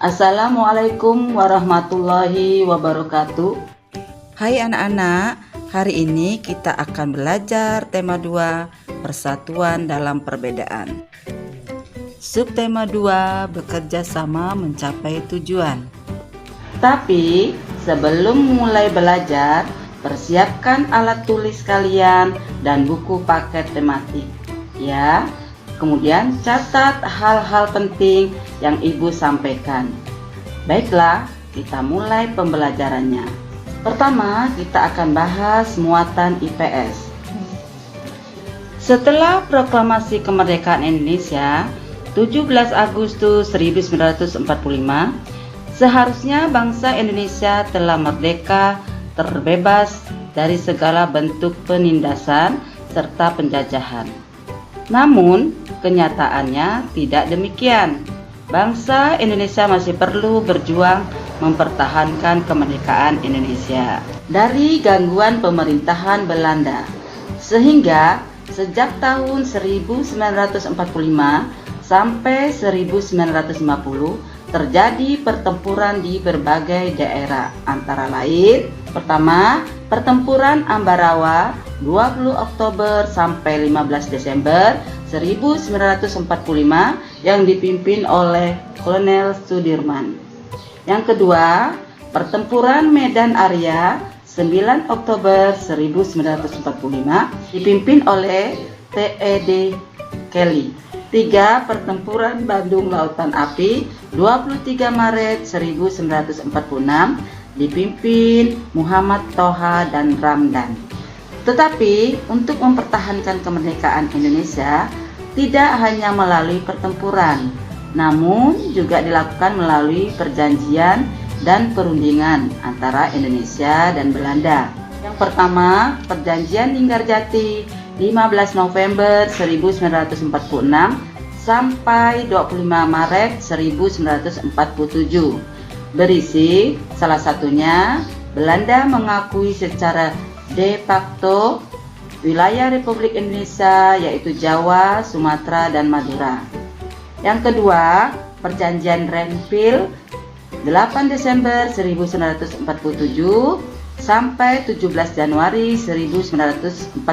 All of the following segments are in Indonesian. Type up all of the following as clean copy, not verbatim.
Assalamualaikum warahmatullahi wabarakatuh. Hai anak-anak, hari ini kita akan belajar tema 2, persatuan dalam perbedaan. Subtema 2, bekerja sama mencapai tujuan. Tapi sebelum mulai belajar, persiapkan alat tulis kalian dan buku paket tematik ya. Kemudian catat hal-hal penting yang ibu sampaikan. Baiklah, kita mulai pembelajarannya. Pertama, kita akan bahas muatan IPS. Setelah proklamasi kemerdekaan Indonesia 17 Agustus 1945, seharusnya bangsa Indonesia telah merdeka, terbebas dari segala bentuk penindasan serta penjajahan. Namun, kenyataannya tidak demikian. Bangsa Indonesia masih perlu berjuang mempertahankan kemerdekaan Indonesia dari gangguan pemerintahan Belanda. Sehingga sejak tahun 1945 sampai 1950 terjadi pertempuran di berbagai daerah, antara lain pertama, pertempuran Ambarawa 20 Oktober sampai 15 Desember 1945 yang dipimpin oleh Kolonel Sudirman. Yang kedua, pertempuran Medan Area 9 Oktober 1945 dipimpin oleh T.E.D. Kelly. 3. Pertempuran Bandung Lautan Api 23 Maret 1946 dipimpin Muhammad Toha dan Ramdan. Tetapi untuk mempertahankan kemerdekaan Indonesia tidak hanya melalui pertempuran, namun juga dilakukan melalui perjanjian dan perundingan antara Indonesia dan Belanda. Yang pertama, Perjanjian Linggarjati 15 November 1946 sampai 25 Maret 1947 berisi salah satunya Belanda mengakui secara de facto wilayah Republik Indonesia yaitu Jawa, Sumatera, dan Madura. Yang kedua, Perjanjian Renville 8 Desember 1947 sampai 17 Januari 1948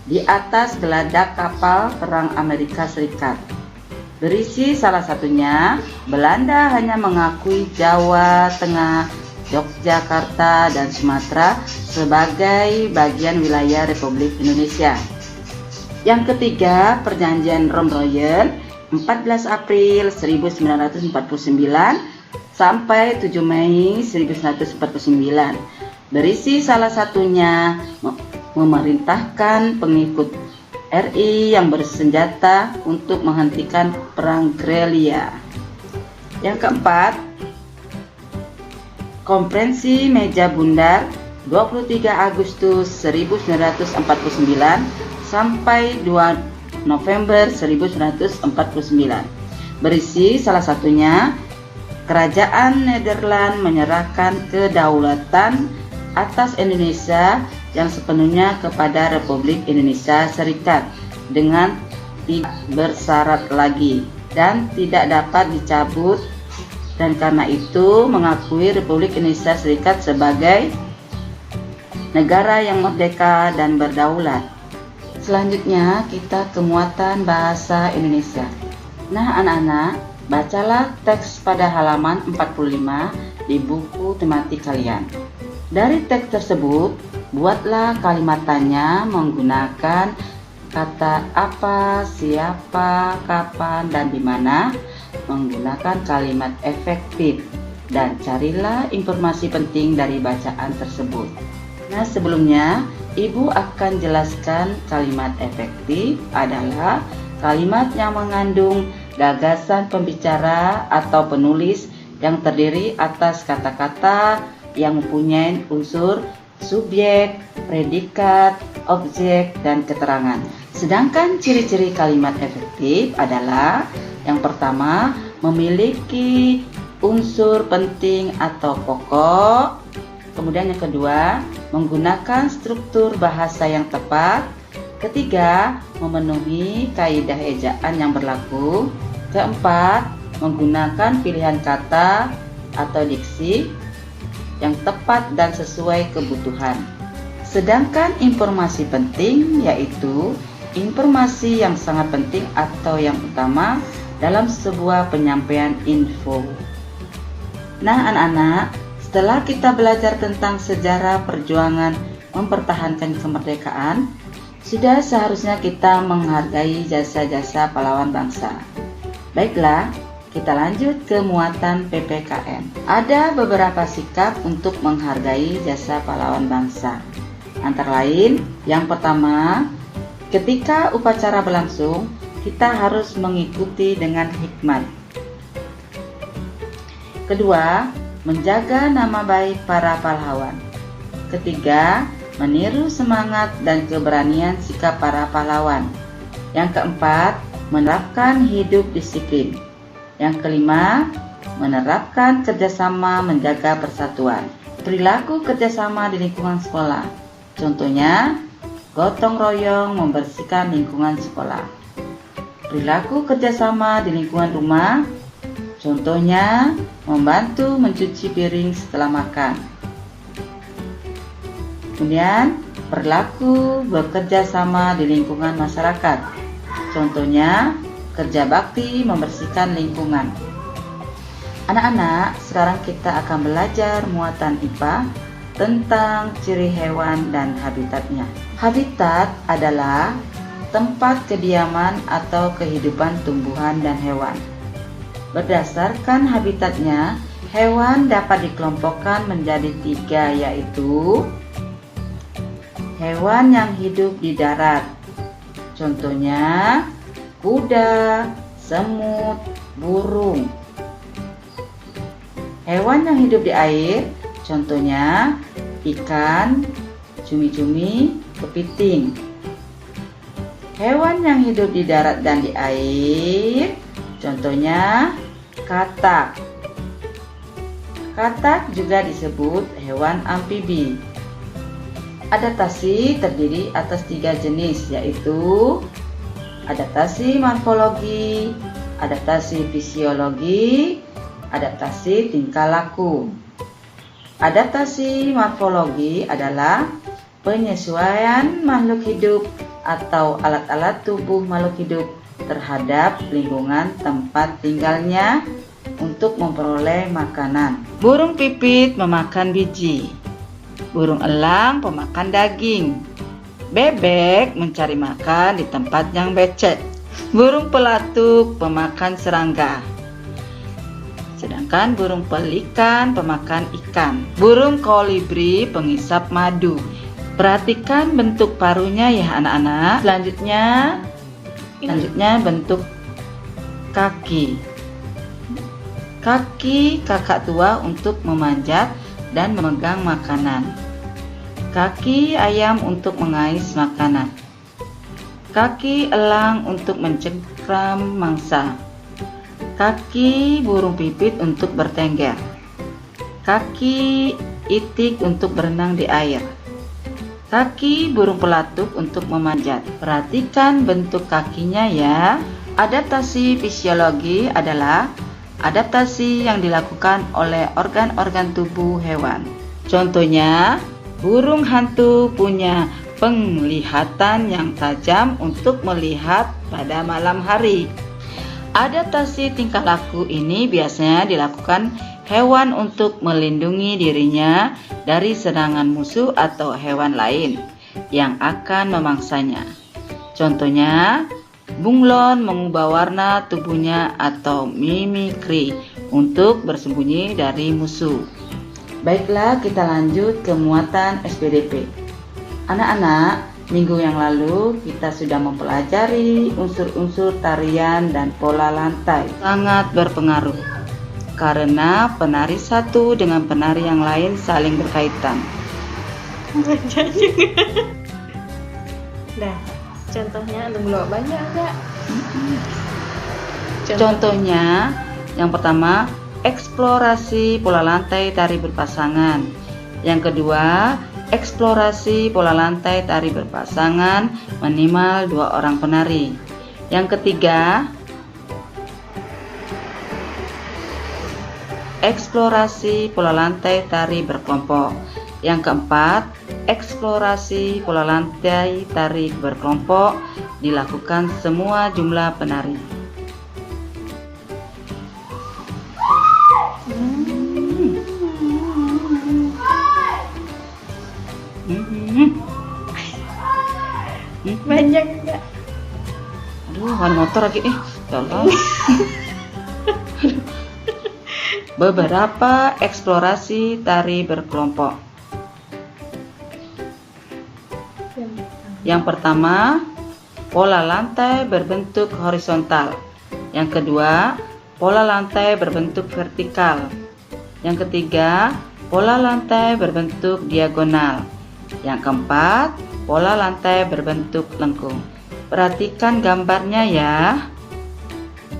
di atas geladak kapal perang Amerika Serikat. Berisi salah satunya Belanda hanya mengakui Jawa Tengah, Yogyakarta, dan Sumatera sebagai bagian wilayah Republik Indonesia. Yang ketiga, Perjanjian Romroyen 14 April 1949 sampai 7 Mei 1949 berisi salah satunya memerintahkan pengikut RI yang bersenjata untuk menghentikan perang gerilya. Yang keempat, Konferensi Meja Bundar 23 Agustus 1949 sampai 2 November 1949 berisi salah satunya Kerajaan Nederland menyerahkan kedaulatan atas Indonesia yang sepenuhnya kepada Republik Indonesia Serikat dengan tidak bersyarat lagi dan tidak dapat dicabut, dan karena itu mengakui Republik Indonesia Serikat sebagai negara yang merdeka dan berdaulat. Selanjutnya kita ke muatan bahasa Indonesia. Nah anak-anak, bacalah teks pada halaman 45 di buku tematik kalian. Dari teks tersebut, buatlah kalimat tanya menggunakan kata apa, siapa, kapan, dan di mana, menggunakan kalimat efektif, dan carilah informasi penting dari bacaan tersebut. Nah, sebelumnya Ibu akan jelaskan kalimat efektif adalah kalimat yang mengandung gagasan pembicara atau penulis yang terdiri atas kata-kata yang mempunyai unsur subjek, predikat, objek, dan keterangan. Sedangkan ciri-ciri kalimat efektif adalah yang pertama, memiliki unsur penting atau pokok. Kemudian yang kedua, menggunakan struktur bahasa yang tepat. Ketiga, memenuhi kaidah ejaan yang berlaku. Keempat, menggunakan pilihan kata atau diksi yang tepat dan sesuai kebutuhan. Sedangkan informasi penting yaitu informasi yang sangat penting atau yang utama dalam sebuah penyampaian info. Nah anak-anak, setelah kita belajar tentang sejarah perjuangan mempertahankan kemerdekaan, sudah seharusnya kita menghargai jasa-jasa pahlawan bangsa. Baiklah, kita lanjut ke muatan PPKN. Ada beberapa sikap untuk menghargai jasa pahlawan bangsa. Antara lain, yang pertama, ketika upacara berlangsung, kita harus mengikuti dengan hikmat. Kedua, menjaga nama baik para pahlawan. Ketiga, meniru semangat dan keberanian sikap para pahlawan. Yang keempat, menerapkan hidup disiplin. Yang kelima, menerapkan kerjasama menjaga persatuan. Perilaku kerjasama di lingkungan sekolah. Contohnya, gotong royong membersihkan lingkungan sekolah. Perilaku kerjasama di lingkungan rumah. Contohnya, membantu mencuci piring setelah makan. Kemudian, perilaku bekerja sama di lingkungan masyarakat. Contohnya, kerja bakti membersihkan lingkungan. Anak-anak, sekarang kita akan belajar muatan IPA tentang ciri hewan dan habitatnya. Habitat adalah tempat kediaman atau kehidupan tumbuhan dan hewan. Berdasarkan habitatnya, hewan dapat dikelompokkan menjadi 3, yaitu hewan yang hidup di darat. Contohnya, kuda, semut, burung. Hewan yang hidup di air, contohnya ikan, cumi-cumi, kepiting. Hewan yang hidup di darat dan di air, contohnya katak. Katak juga disebut hewan amfibi. Adaptasi terdiri atas 3 jenis, yaitu adaptasi morfologi, adaptasi fisiologi, adaptasi tingkah laku. Adaptasi morfologi adalah penyesuaian makhluk hidup atau alat-alat tubuh makhluk hidup terhadap lingkungan tempat tinggalnya untuk memperoleh makanan. Burung pipit memakan biji. Burung elang pemakan daging. Bebek mencari makan di tempat yang becek. Burung pelatuk pemakan serangga. Sedangkan burung pelikan pemakan ikan. Burung kolibri penghisap madu. Perhatikan bentuk paruhnya ya anak-anak. Selanjutnya bentuk kaki. Kaki kakak tua untuk memanjat dan memegang makanan. Kaki ayam untuk mengais makanan. Kaki elang untuk mencengkram mangsa. Kaki burung pipit untuk bertengger. Kaki itik untuk berenang di air. Kaki burung pelatuk untuk memanjat. Perhatikan bentuk kakinya ya. Adaptasi fisiologi adalah adaptasi yang dilakukan oleh organ-organ tubuh hewan. Contohnya, burung hantu punya penglihatan yang tajam untuk melihat pada malam hari. Adaptasi tingkah laku ini biasanya dilakukan hewan untuk melindungi dirinya dari serangan musuh atau hewan lain yang akan memangsanya. Contohnya, bunglon mengubah warna tubuhnya atau mimikri untuk bersembunyi dari musuh. Baiklah, kita lanjut ke muatan SPDP. Anak-anak, minggu yang lalu kita sudah mempelajari unsur-unsur tarian dan pola lantai. Sangat berpengaruh karena penari satu dengan penari yang lain saling berkaitan. Nah, contohnya belum banyak enggak? Contohnya, yang pertama, eksplorasi pola lantai tari berpasangan. Yang kedua, eksplorasi pola lantai tari berpasangan minimal 2 orang penari. Yang ketiga, eksplorasi pola lantai tari berkelompok. Yang keempat, eksplorasi pola lantai tari berkelompok dilakukan semua jumlah penari. Banyak enggak? Aduh, ada motor lagi nih. Ya Allah. Beberapa eksplorasi tari berkelompok. Yang pertama, pola lantai berbentuk horizontal. Yang kedua, pola lantai berbentuk vertikal. Yang ketiga, pola lantai berbentuk diagonal. Yang keempat, pola lantai berbentuk lengkung. Perhatikan gambarnya ya.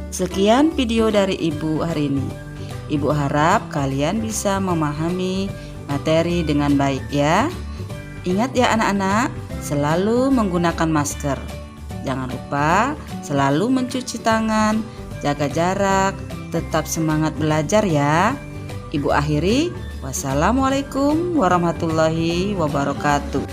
Sekian video dari Ibu hari ini. Ibu harap kalian bisa memahami materi dengan baik ya. Ingat ya anak-anak, selalu menggunakan masker. Jangan lupa selalu mencuci tangan, jaga jarak, tetap semangat belajar ya. Ibu akhiri, wassalamualaikum warahmatullahi wabarakatuh.